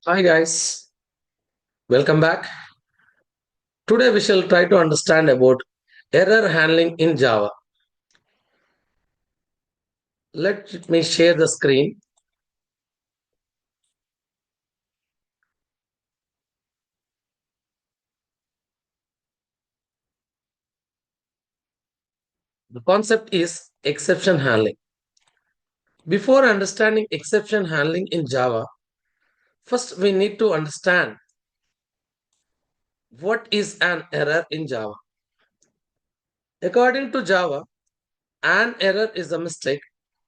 Hi guys, welcome back. Today we shall try to understand about error handling in Java. Let me share the screen. The concept is exception handling. Before understanding exception handling in Java, first we need to understand what is an error in Java. According to Java, an error is a mistake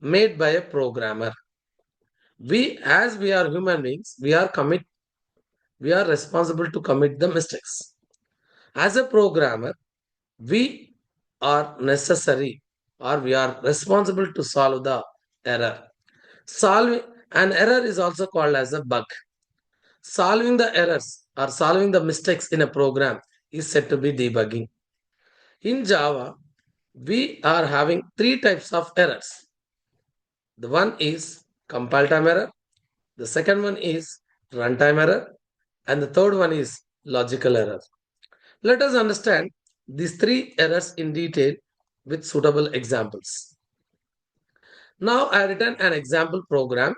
made by a programmer. We are human beings, we are responsible to commit the mistakes. As a programmer, we are necessary or we are responsible to solve the error. Solving an error is also called as a bug. Solving the errors or solving the mistakes in a program is said to be debugging. In Java, we are having three types of errors. The one is compile time error, the second one is runtime error, and the third one is logical error. Let us understand these three errors in detail with suitable examples. Now I have written an example program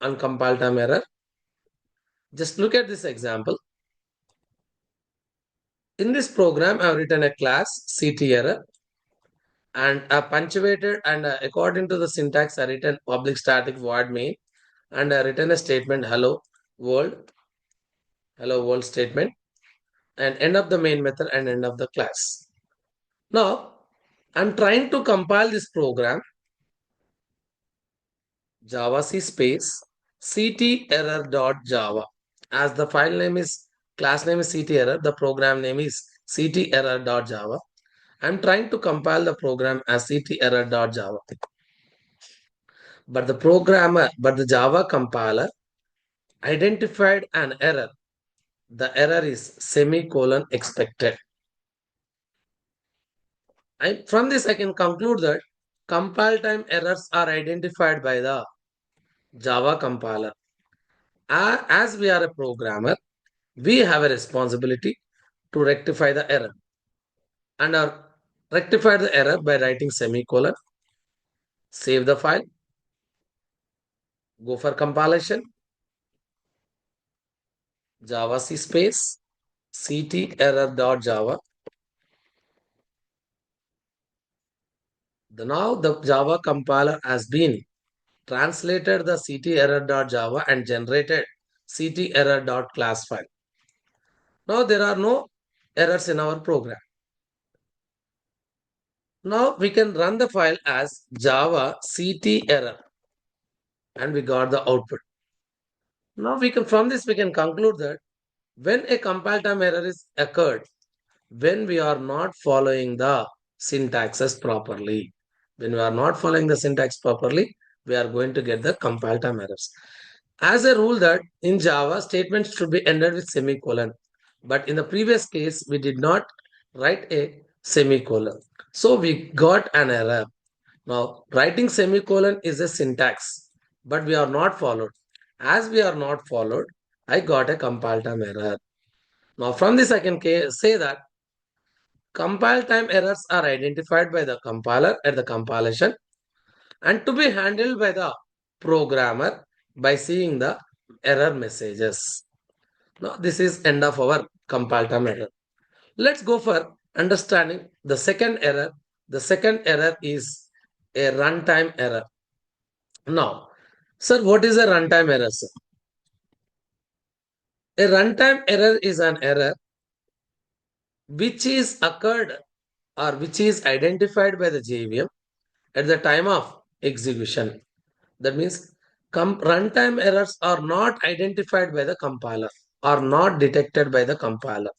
on compile time error. Just look at this example. In this program, I have written a class CT error and I punctuated and according to the syntax, I written public static void main and I written a statement hello world statement and end of the main method and end of the class. Now I'm trying to compile this program Java C space cterror.java. As the file name is class name is cterror, the program name is cterror.java. I'm trying to compile the program as cterror.java. But the Java compiler identified an error. The error is semicolon expected. From this, I can conclude that compile time errors are identified by the Java compiler. As we are a programmer, we have a responsibility to rectify the error and are rectify the error by writing semicolon, save the file, go for compilation, java c space cterror.java. Now the Java compiler has been translated the cterror.java and generated cterror.class file. Now there are no errors in our program. Now we can run the file as java cterror and we got the output. Now from this we can conclude that when a compile time error is occurred, when we are not following the syntaxes properly, when we are not following the syntax properly, we are going to get the compile time errors. As a rule that in Java, statements should be ended with semicolon. But in the previous case, we did not write a semicolon. So we got an error. Now, writing semicolon is a syntax, but we are not followed. As we are not followed, I got a compile time error. Now, from this, I can say that compile time errors are identified by the compiler at the compilation and to be handled by the programmer by seeing the error messages. Now, this is end of our compile time error. Let's go for understanding the second error. The second error is a runtime error. Now, sir, what is a runtime error, sir? A runtime error is an error which is occurred or which is identified by the JVM at the time of execution. That means runtime errors are not identified by the compiler or not detected by the compiler.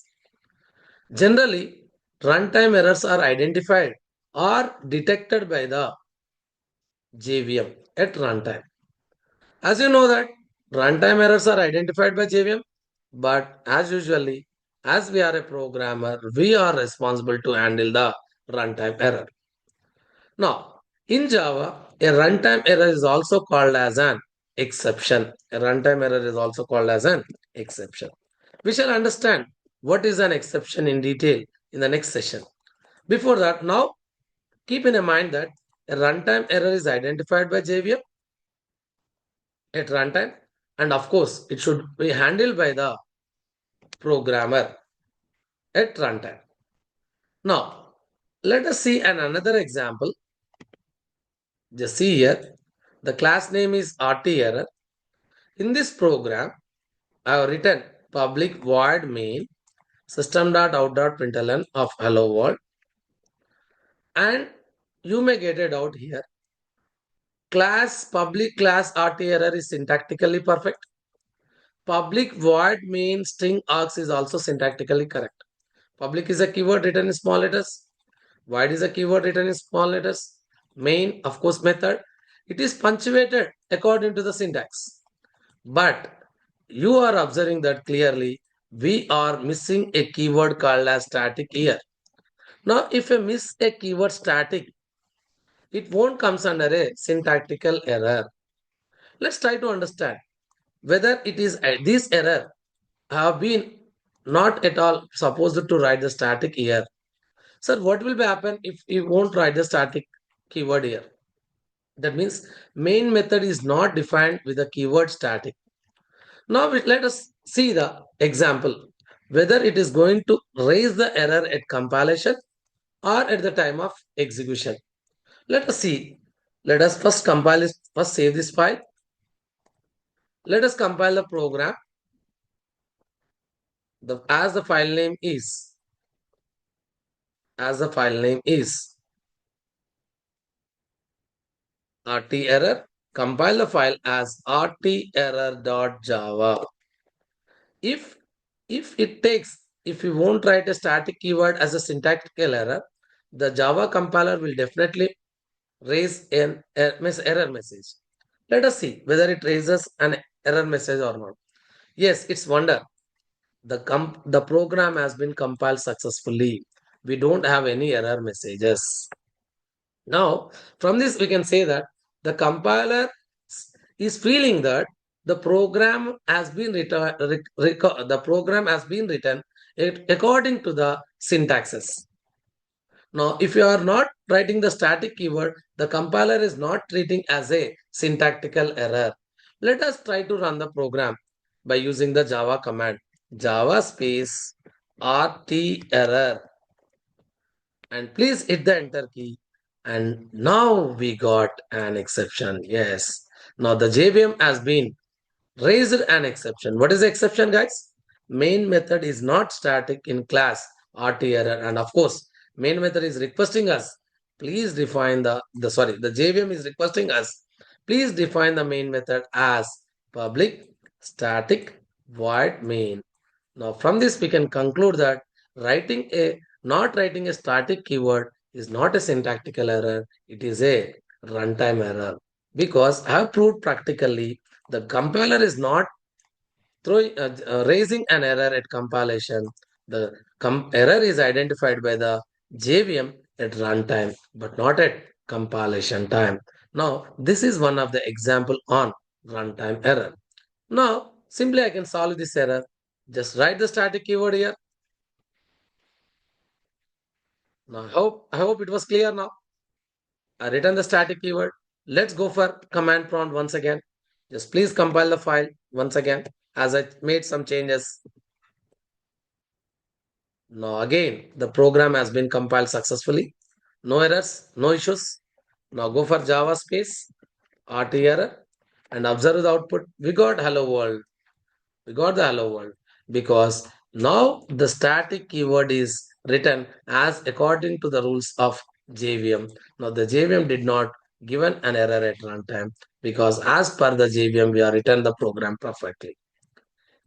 Generally, runtime errors are identified or detected by the JVM at runtime. As you know that runtime errors are identified by JVM, but as usually, as we are a programmer, we are responsible to handle the runtime error. Now, In Java, a runtime error is also called as an exception. A runtime error is also called as an exception. We shall understand what is an exception in detail in the next session. Before that, now keep in mind that a runtime error is identified by JVM at runtime, and of course, it should be handled by the programmer at runtime. Now, let us see another example. Just see here, the class name is RT error. In this program, I have written public void main system.out.println of hello world, and you may get it out here. Class public class RT error is syntactically perfect. Public void main string args is also syntactically correct. Public is a keyword written in small letters. Void is a keyword written in small letters. Main, of course, method. It is punctuated according to the syntax. But you are observing that clearly we are missing a keyword called as static here. Now, if you miss a keyword static, it won't comes under a syntactical error. Let's try to understand whether it is this error have been not at all supposed to write the static here. Sir, what will be happen if you won't write the static keyword here? That means main method is not defined with the keyword static. Now let us see the example whether it is going to raise the error at compilation or at the time of execution. Let us see. Let us first compile this, first save this file. Let us compile the program. As the file name is, as the file name is rt error, compile the file as rterror.java. If if you won't write a static keyword as a syntactical error, the Java compiler will definitely raise an error message. Let us see whether it raises an error message or not. Yes, it's wonder. The program has been compiled successfully. We don't have any error messages. Now, from this we can say that the compiler is feeling that the program has been written, the program has been written according to the syntaxes. Now, if you are not writing the static keyword, the compiler is not treating as a syntactical error. Let us try to run the program by using the Java command Java space RT error, and please hit the enter key, and now we got an exception. Yes, now the JVM has been raised an exception. What is the exception, guys? Main method is not static in class rt error, and of course main method is requesting us, please define the JVM is requesting us, please define the main method as public static void main. Now, from this, we can conclude that writing a not writing a static keyword is not a syntactical error, it is a runtime error. Because I have proved practically the compiler is not raising an error at compilation. The error is identified by the JVM at runtime, but not at compilation time. Now, this is one of the example on runtime error. Now, simply I can solve this error. Just write the static keyword here. Now, I hope it was clear now. I written the static keyword. Let's go for command prompt once again. Just please compile the file once again as I made some changes. Now again, the program has been compiled successfully. No errors, no issues. Now go for Java space, RT error, and observe the output. We got hello world. We got the hello world because now the static keyword is written as according to the rules of JVM. Now the JVM did not given an error at runtime because as per the JVM we are written the program perfectly.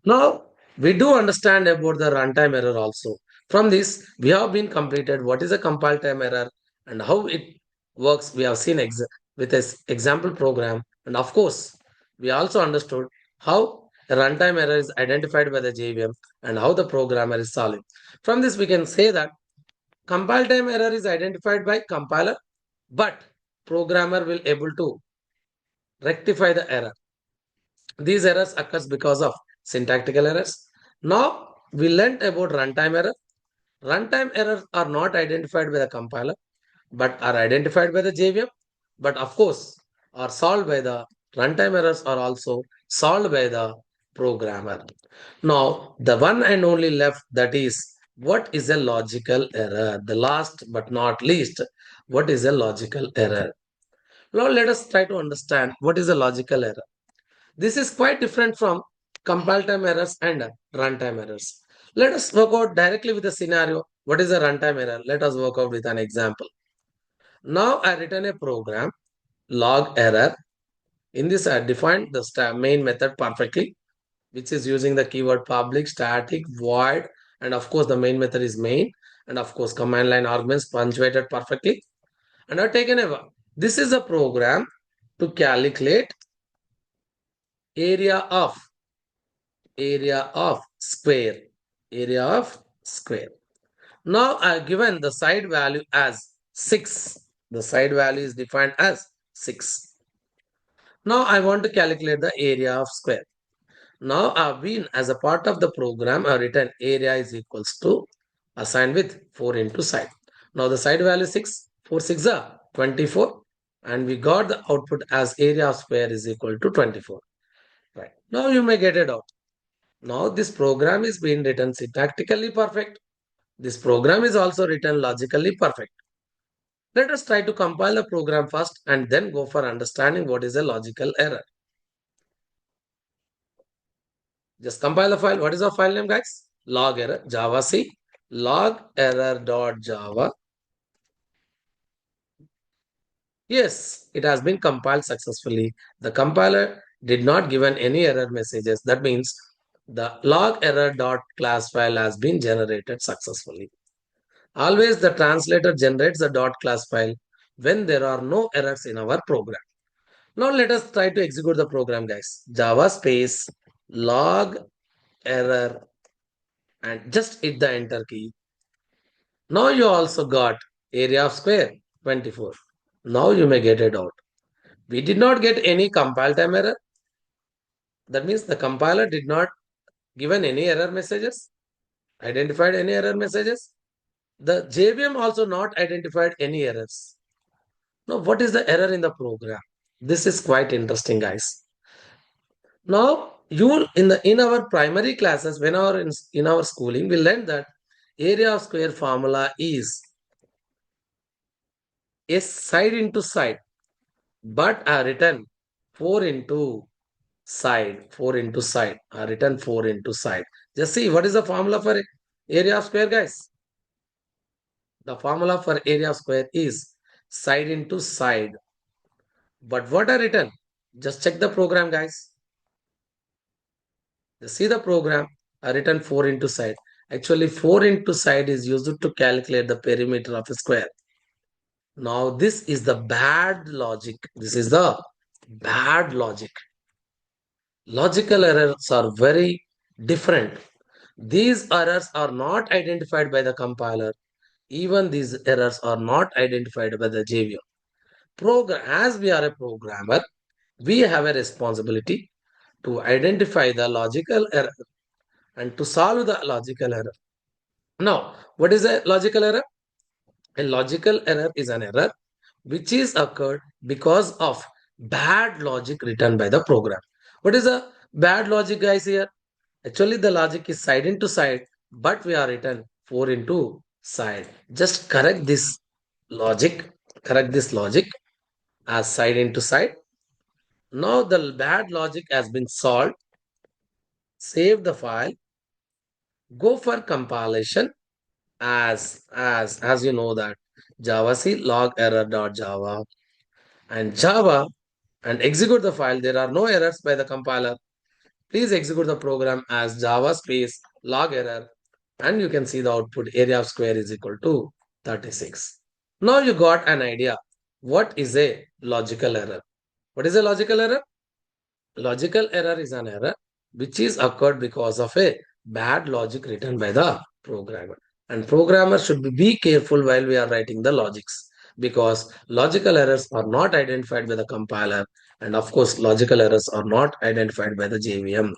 Now we do understand about the runtime error also. From this we have been completed what is a compile time error and how it works. We have seen with this example program, and of course we also understood how a runtime error is identified by the JVM and how the programmer is solving. From this we can say that compile time error is identified by compiler, but programmer will able to rectify the error. These errors occurs because of syntactical errors. Now we learnt about runtime error. Runtime errors are not identified by the compiler, but are identified by the JVM. But of course, are solved by the runtime errors are also solved by the programmer. Now, the one and only left, that is, what is a logical error? The last but not least, what is a logical error? Now, let us try to understand what is a logical error. This is quite different from compile time errors and runtime errors. Let us work out directly with a scenario. What is a runtime error? Let us work out with an example. Now I written a program, log error. In this, I defined the main method perfectly, which is using the keyword public, static, void, and of course the main method is main, and of course command line arguments punctuated perfectly. And I've taken a this is a program to calculate area of square, area of square. Now I've given the side value as 6. The side value is defined as 6. Now I want to calculate the area of square. Now I've been, as a part of the program, I've written area is equals to assigned with 4 into side. Now the side value 6, 4 6 are 24, and we got the output as area of square is equal to 24. Right. Now you may get it out. Now this program is being written syntactically perfect. This program is also written logically perfect. Let us try to compile the program first and then go for understanding what is a logical error. Just compile the file. What is our file name, guys? Log error, Java C, log error.java. Yes, it has been compiled successfully. The compiler did not given any error messages. That means the log error.class file has been generated successfully. Always the translator generates the .class file when there are no errors in our program. Now let us try to execute the program, guys. Java space log error and just hit the enter key. Now you also got area of square 24. Now you may get it out. We did not get any compile time error. That means the compiler did not given any error messages, identified any error messages. The JVM also not identified any errors. Now what is the error in the program? This is quite interesting, guys. Now you will in our primary classes when in our schooling we learned that area of square formula is a side into side, but I written 4 into side, 4 into side. I written 4 into side. Just see what is the formula for area of square, guys. The formula for area of square is side into side. But what I written? Just check the program, guys. See the program. I written 4 into side. Actually, 4 into side is used to calculate the perimeter of a square. Now, this is the bad logic. This is the bad logic. Logical errors are very different. These errors are not identified by the compiler. Even these errors are not identified by the JVM. As we are a programmer, we have a responsibility to identify the logical error and to solve the logical error. Now, what is a logical error? A logical error is an error which is occurred because of bad logic written by the program. What is a bad logic, guys, here? Actually, the logic is side into side, but we are written 4 into side. Just correct this logic as side into side. Now the bad logic has been solved. Save the file. Go for compilation as you know that Java C log error.java and Java and execute the file. There are no errors by the compiler. Please execute the program as Java space log error and you can see the output area of square is equal to 36. Now you got an idea. What is a logical error? What is a logical error? Logical error is an error which is occurred because of a bad logic written by the programmer. And programmer should be careful while we are writing the logics. because logical errors are not identified by the compiler, and of course, logical errors are not identified by the JVM.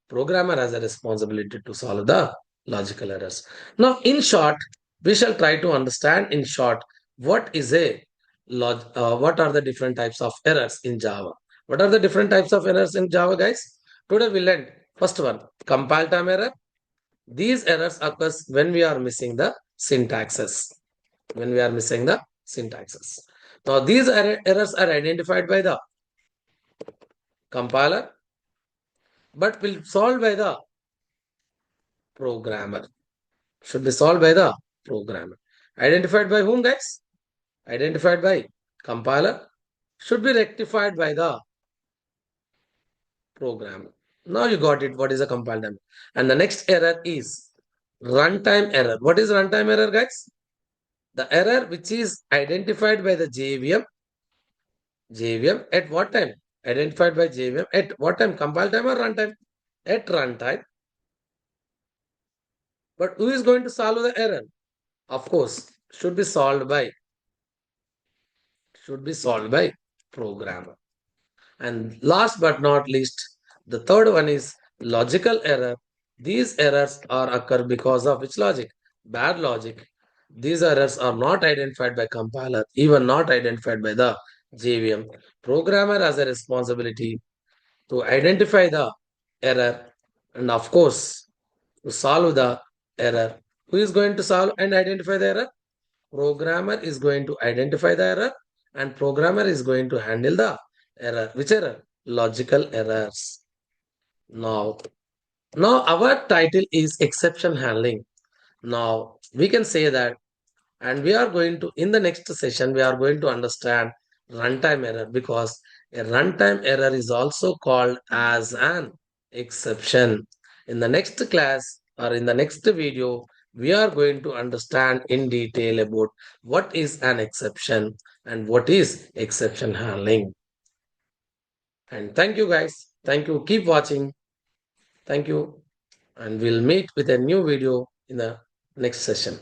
Programmer has a responsibility to solve the logical errors. Now, in short, we shall try to understand in short what is a what are the different types of errors in Java. What are the different types of errors in Java, guys? Today we learned first one, compile time error. These errors occurs when we are missing the syntaxes. When we are missing the syntaxes. Now these errors are identified by the compiler, but will solved by the programmer. Should be solved by the programmer. Identified by whom, guys? Identified by compiler. Should be rectified by the programmer. Now you got it. What is a compile time? And the next error is runtime error. What is runtime error, guys? The error which is identified by the JVM. JVM at what time? Identified by JVM at what time? Compile time or runtime? At runtime. But who is going to solve the error? Of course, should be solved by programmer. And last but not least, the third one is logical error. These errors are occur because of which logic? Bad logic. These errors are not identified by compiler, even not identified by the JVM. Programmer has a responsibility to identify the error and of course to solve the error. Who is going to solve and identify the error? Programmer is going to identify the error and programmer is going to handle the error. Which error? Logical errors. Now, now our title is exception handling. Now we can say that, and we are going to, in the next session, we are going to understand runtime error because a runtime error is also called as an exception. In the next class or in the next video, we are going to understand in detail about what is an exception and what is exception handling. And thank you guys. Thank you. Keep watching. Thank you. And we'll meet with a new video in the next session.